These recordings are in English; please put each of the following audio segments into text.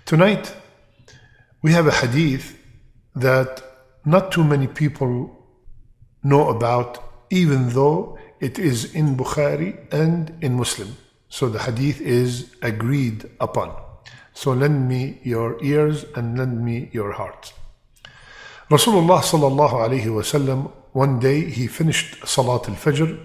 Tonight, we have a hadith that not too many people know about, even though it is in Bukhari and in Muslim. So the hadith is agreed upon. So lend me your ears and lend me your heart. Rasulullah sallallahu alayhi wasallam, one day he finished Salat al-Fajr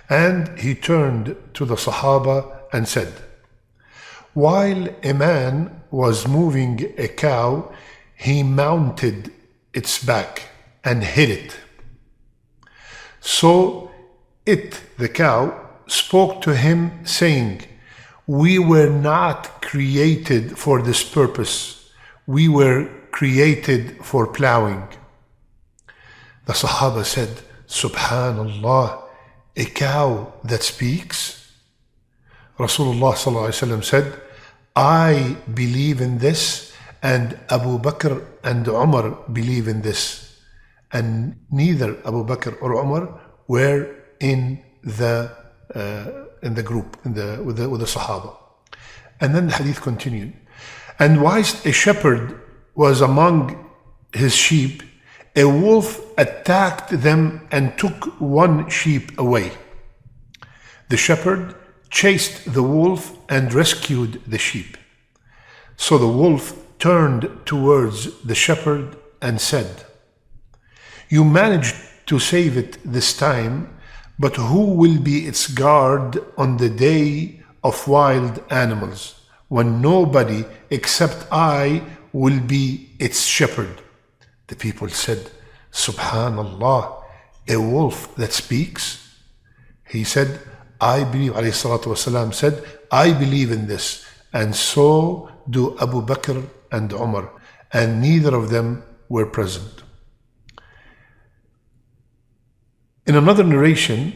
and he turned to the Sahaba and said, while a man was moving a cow, he mounted its back and hit it. So the cow, spoke to him saying, we were not created for this purpose. We were created for plowing. The Sahaba said, Subhanallah, a cow that speaks? Rasulullah sallallahu alaihi wasallam said, I believe in this, and Abu Bakr and Umar believe in this. And neither Abu Bakr or Umar were in the group, with the Sahaba. And then the hadith continued. And whilst a shepherd was among his sheep, a wolf attacked them and took one sheep away. The shepherd chased the wolf and rescued the sheep. So the wolf turned towards the shepherd and said, you managed to save it this time, but who will be its guard on the day of wild animals, when nobody except I will be its shepherd? The people said, Subhanallah, a wolf that speaks? He said, I believe, alayhi salatu wasalam said, I believe in this, and so do Abu Bakr and Umar, and neither of them were present. In another narration,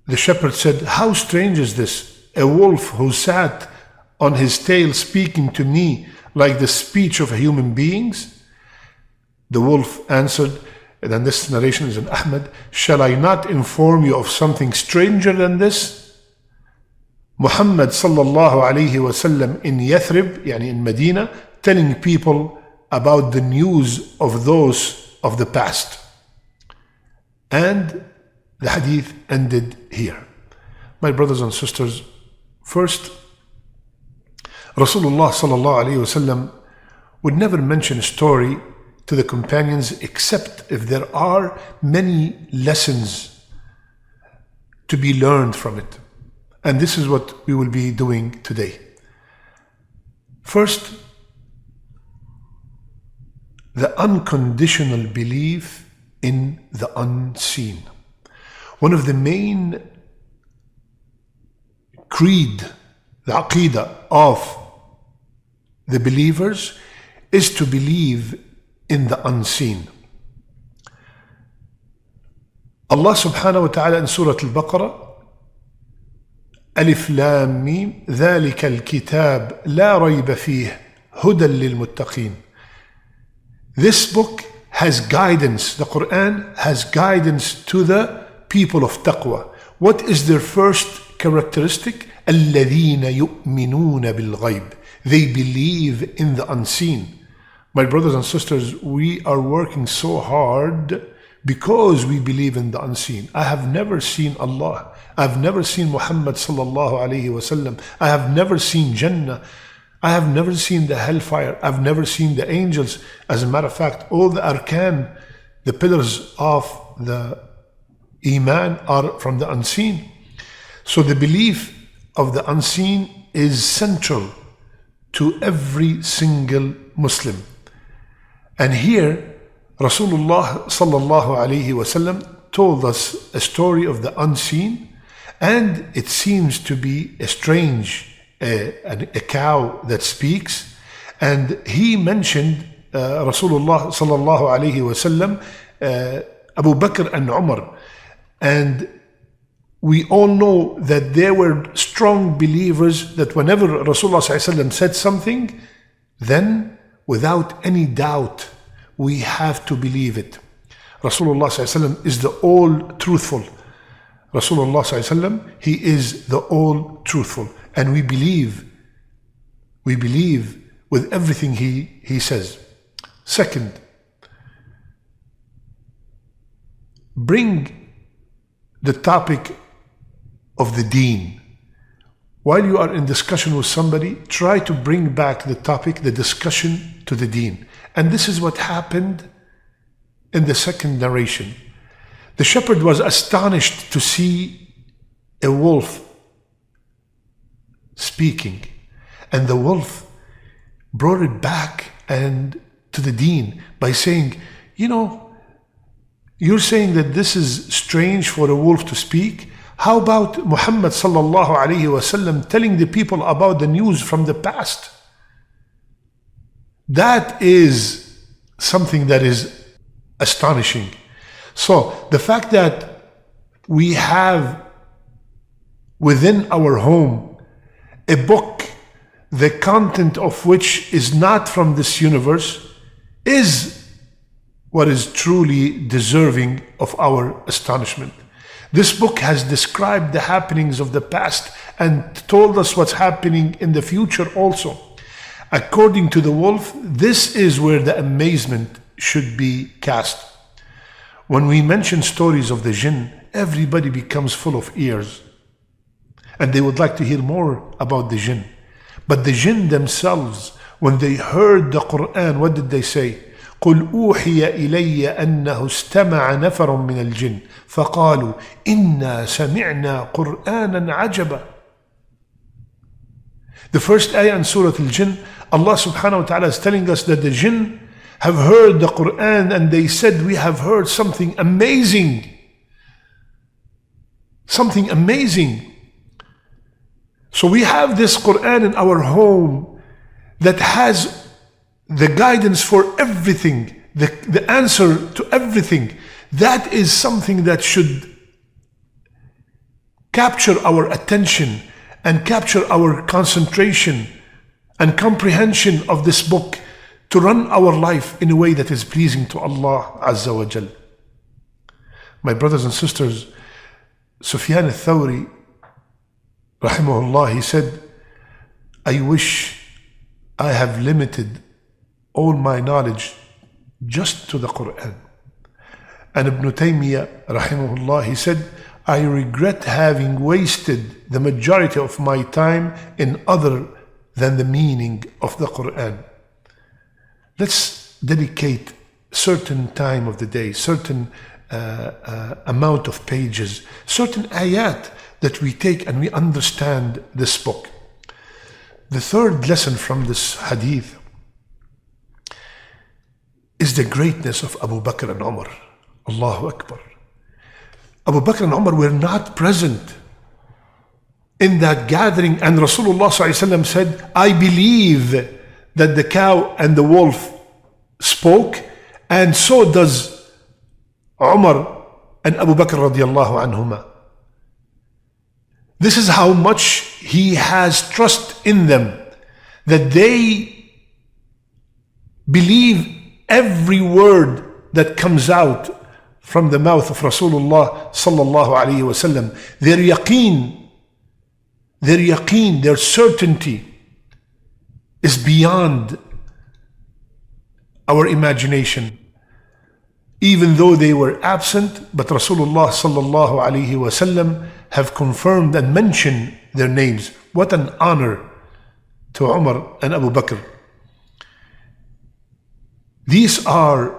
the shepherd said, how strange is this? A wolf who sat on his tail speaking to me like the speech of human beings? The wolf answered, and this narration is in Ahmad, shall I not inform you of something stranger than this? Muhammad sallallahu alayhi wasallam in Yathrib, yani in Medina, telling people about the news of those of the past. And the hadith ended here. My brothers and sisters, first, Rasulullah sallallahu alayhi wasallam would never mention a story to the companions except if there are many lessons to be learned from it. And this is what we will be doing today. First, the unconditional belief in the unseen. One of the main creed, the aqidah of the believers is to believe in the unseen. Allah subhanahu wa ta'ala in Surah Al-Baqarah, Alif Lam Mim, ذَلِكَ الْكِتَابِ لَا رَيْبَ فِيهِ هُدًى لِلْمُتَّقِينَ. This book has guidance, the Quran has guidance to the people of taqwa. What is their first characteristic? الَّذِينَ يُؤْمِنُونَ بِالْغَيْبِ. They believe in the unseen. My brothers and sisters, we are working so hard because we believe in the unseen. I have never seen Allah. I've never seen Muhammad sallallahu alayhi wasallam. I have never seen Jannah. I have never seen the hellfire. I've never seen the angels. As a matter of fact, all the arkan, the pillars of the Iman, are from the unseen. So the belief of the unseen is central to every single Muslim. And here, Rasulullah sallallahu alayhi wasallam told us a story of the unseen, and it seems to be a strange, a cow that speaks. And he mentioned Rasulullah sallallahu alayhi wasallam, Abu Bakr and Umar. And we all know that they were strong believers that whenever Rasulullah sallallahu alayhi wasallam said something, then without any doubt, we have to believe it. Rasulullah ﷺ is the all-truthful. Rasulullah ﷺ, he is the all-truthful. And we believe We believe with everything he says. Second, bring the topic of the deen. While you are in discussion with somebody, try to bring back the topic, the discussion, to the deen. And this is what happened in the second narration. The shepherd was astonished to see a wolf speaking, and the wolf brought it back and to the deen by saying, you're saying that this is strange for a wolf to speak. How about Muhammad sallallahu alayhi wasallam telling the people about the news from the past? That is something that is astonishing. So the fact that we have within our home a book, the content of which is not from this universe, is what is truly deserving of our astonishment. This book has described the happenings of the past and told us what's happening in the future also. According to the wolf, this is where the amazement should be cast. When we mention stories of the jinn, everybody becomes full of ears, and they would like to hear more about the jinn. But the jinn themselves, when they heard the Quran, what did they say? قل أوحي إلي أنه استمع نفر من الجن فقالوا إنا سمعنا قرآنا عجبا. The first ayah in Surah Al-Jinn, Allah subhanahu wa ta'ala is telling us that the jinn have heard the Quran and they said, we have heard something amazing. Something amazing. So we have this Quran in our home that has the guidance for everything, the answer to everything. That is something that should capture our attention and capture our concentration and comprehension of this book to run our life in a way that is pleasing to Allah Azza wa Jal. My brothers and sisters, Sufyan al-Thawri, rahimahullah, he said, I wish I have limited all my knowledge just to the Quran. And Ibn Taymiyyah, rahimahullah, he said, I regret having wasted the majority of my time in other than the meaning of the Quran. Let's dedicate certain time of the day, certain amount of pages, certain ayat that we take and we understand this book. The third lesson from this hadith is the greatness of Abu Bakr and Umar. Allahu Akbar. Abu Bakr and Umar were not present in that gathering, and Rasulullah ﷺ said, I believe that the cow and the wolf spoke, and so does Umar and Abu Bakr radiallahu anhuma. This is how much he has trust in them, that they believe every word that comes out from the mouth of Rasulullah sallallahu alayhi wasallam. Their yaqeen, their certainty is beyond our imagination. Even though they were absent, but Rasulullah sallallahu alayhi wasallam have confirmed and mentioned their names. What an honor to Umar and Abu Bakr. These are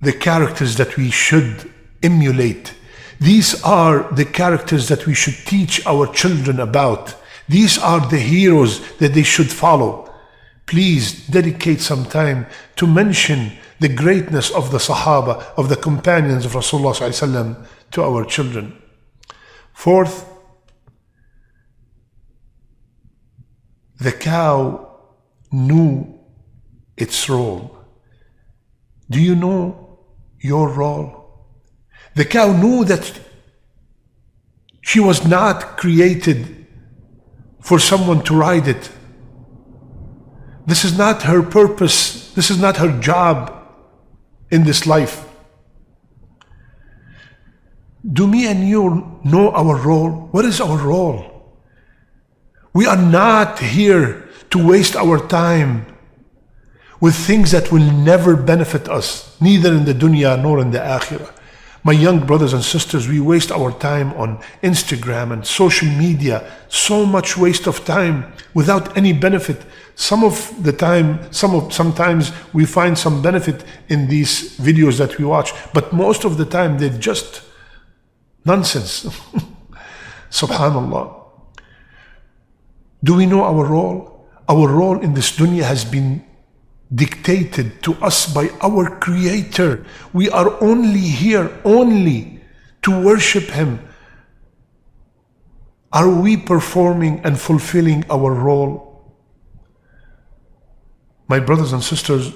the characters that we should emulate. These are the characters that we should teach our children about. These are the heroes that they should follow. Please dedicate some time to mention the greatness of the Sahaba, of the companions of Rasulullah ﷺ to our children. Fourth, the cow knew its role. Do you know your role? The cow knew that she was not created for someone to ride it. This is not her purpose. This is not her job in this life. Do me and you know our role? What is our role? We are not here to waste our time with things that will never benefit us, neither in the dunya nor in the akhirah. My young brothers and sisters, we waste our time on Instagram and social media, so much waste of time without any benefit. Sometimes we find some benefit in these videos that we watch, but most of the time they're just nonsense. Subhanallah. Do we know our role? Our role in this dunya has been dictated to us by our Creator. We are only here to worship Him. Are we performing and fulfilling our role? My brothers and sisters,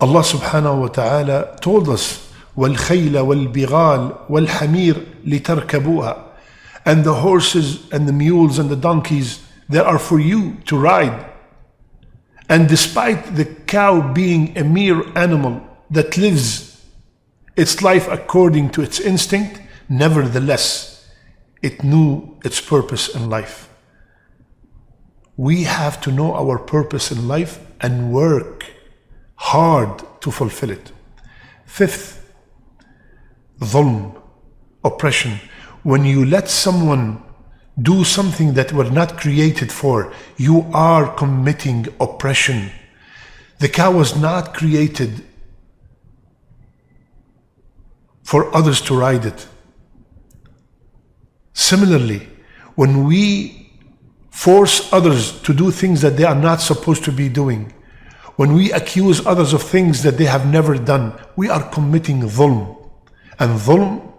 Allah subhanahu wa ta'ala told us, وَالْخَيْلَ وَالْبِغَالَ وَالْحَمِيرَ لِتَرْكَبُوهَا, and the horses and the mules and the donkeys, they are for you to ride. And despite the cow being a mere animal that lives its life according to its instinct, nevertheless, it knew its purpose in life. We have to know our purpose in life and work hard to fulfill it. Fifth, dhulm, oppression. When you let someone do something that we're not created for, you are committing oppression. The cow was not created for others to ride it. Similarly, when we force others to do things that they are not supposed to be doing, when we accuse others of things that they have never done, we are committing dhulm. And dhulm,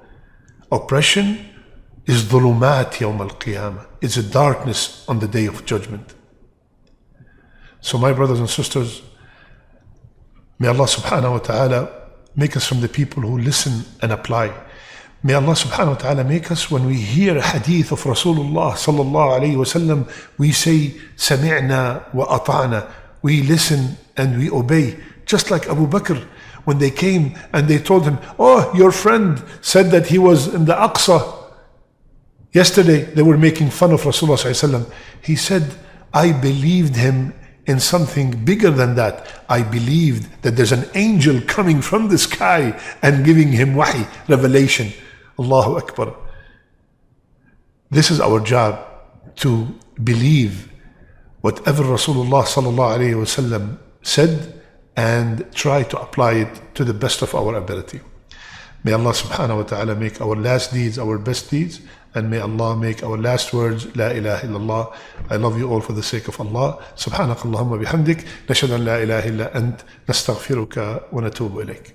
oppression, is dhulumat yawm al-qiyamah. It's a darkness on the day of judgment. So my brothers and sisters, may Allah subhanahu wa ta'ala make us from the people who listen and apply. May Allah subhanahu wa ta'ala make us, when we hear a hadith of Rasulullah sallallahu alayhi wa sallam, we say, sami'na wa ata'na. We listen and we obey. Just like Abu Bakr, when they came and they told him, oh, your friend said that he was in the Aqsa. Yesterday, they were making fun of Rasulullah sallallahu alayhi wa sallam. He said, I believed him in something bigger than that. I believed that there's an angel coming from the sky and giving him wahi, revelation. Allahu Akbar. This is our job, to believe whatever Rasulullah sallallahu alayhi wa sallam said and try to apply it to the best of our ability. May Allah subhanahu wa ta'ala make our last deeds our best deeds, and may Allah make our last words La ilaha illallah. I love you all for the sake of Allah. Subhanakallahumma bihamdik, nashhadu an la ilaha illa ant, nastaghfiruka wa natubu ilayk.